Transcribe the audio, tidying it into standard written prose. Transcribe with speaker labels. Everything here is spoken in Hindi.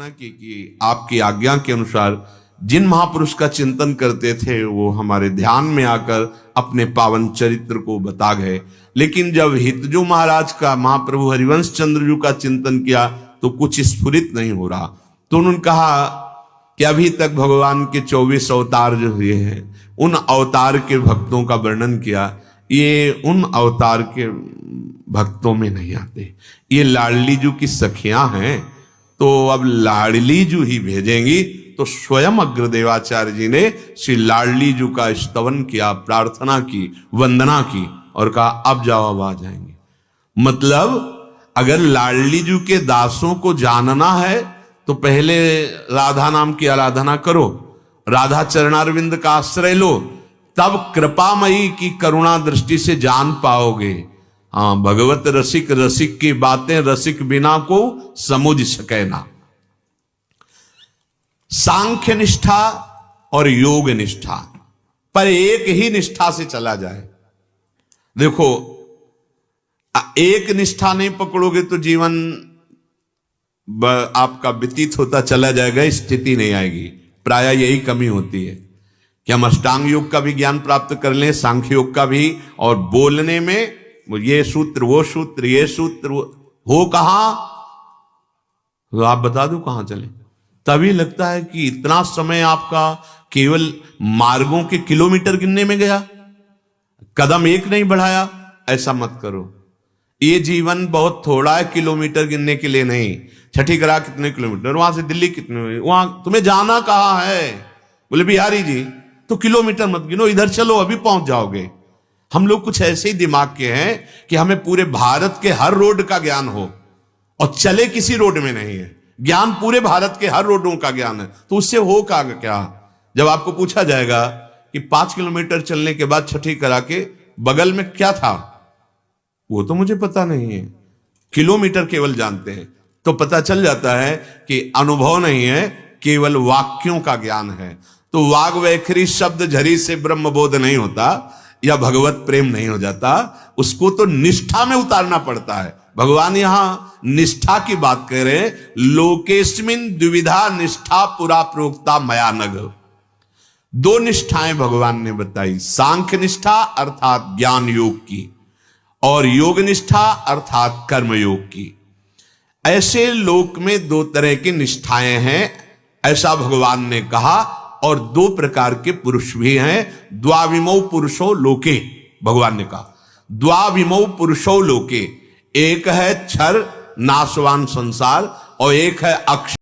Speaker 1: कि आपकी आज्ञा के अनुसार जिन महापुरुष का चिंतन करते थे वो हमारे ध्यान में आकर अपने पावन चरित्र को बता गए। लेकिन जब हितजो महाराज का महाप्रभु हरिवंश चंद्र जी का चिंतन किया तो कुछ स्फुरित नहीं हो रहा। तो उन्होंने कहा कि अभी तक भगवान के 24 अवतार जो हुए हैं उन अवतार के भक्तों का वर्णन किया, ये उन अवतार के भक्तों में नहीं आते। ये लाडली जू की सखियां हैं, तो अब लाडली जू ही भेजेंगी। तो स्वयं अग्रदेवाचार्य जी ने श्री लाडली जू का स्तवन किया, प्रार्थना की, वंदना की और कहा अब जाओ, अब आ जाएंगे। मतलब अगर लाडली जू के दासों को जानना है तो पहले राधा नाम की आराधना करो, राधा चरणारविंद का आश्रय लो, तब कृपामयी की करुणा दृष्टि से जान पाओगे। हाँ, भगवत रसिक रसिक की बातें रसिक बिना को समझ सके ना। सांख्य निष्ठा और योग निष्ठा पर एक ही निष्ठा से चला जाए। देखो, एक निष्ठा नहीं पकड़ोगे तो जीवन आपका व्यतीत होता चला जाएगा, स्थिति नहीं आएगी। प्रायः यही कमी होती है कि हम अष्टांग योग का भी ज्ञान प्राप्त कर लें, सांख्य योग का भी, और बोलने में ये सूत्र वो सूत्र ये सूत्र हो कहां, तो आप बता दो कहां चले। तभी लगता है कि इतना समय आपका केवल मार्गों के किलोमीटर गिनने में गया, कदम एक नहीं बढ़ाया। ऐसा मत करो। ये जीवन बहुत थोड़ा है किलोमीटर गिनने के लिए नहीं। छठी करा कितने किलोमीटर, वहां से दिल्ली कितने, वहां तुम्हें जाना कहां है? बोले बिहारी जी, तो किलोमीटर मत गिनो, इधर चलो अभी पहुंच जाओगे। हम लोग कुछ ऐसे ही दिमाग के हैं कि हमें पूरे भारत के हर रोड का ज्ञान हो और चले किसी रोड में नहीं है। ज्ञान पूरे भारत के हर रोडों का ज्ञान है, तो उससे हो क्या? जब आपको पूछा जाएगा कि 5 किलोमीटर चलने के बाद छठी करा के बगल में क्या था, वो तो मुझे पता नहीं है, किलोमीटर केवल जानते हैं, तो पता चल जाता है कि अनुभव नहीं है, केवल वाक्यों का ज्ञान है। तो वाग वैखरी शब्द झरी से ब्रह्म बोध नहीं होता या भगवत प्रेम नहीं हो जाता, उसको तो निष्ठा में उतारना पड़ता है। भगवान यहां निष्ठा की बात कर रहे हैं। लोकेस्मिन द्विविधा निष्ठा पुरा प्रोक्ता मया नग। 2 निष्ठाएं भगवान ने बताई, सांख्य निष्ठा अर्थात ज्ञान योग की और योग निष्ठा अर्थात कर्म योग की। ऐसे लोक में 2 तरह की निष्ठाएं हैं, ऐसा भगवान ने कहा। और 2 प्रकार के पुरुष भी हैं। द्वाविमौ पुरुषो लोके, भगवान ने कहा द्वाविमौ पुरुषो लोके। एक है क्षर नाशवान संसार और एक है अक्षर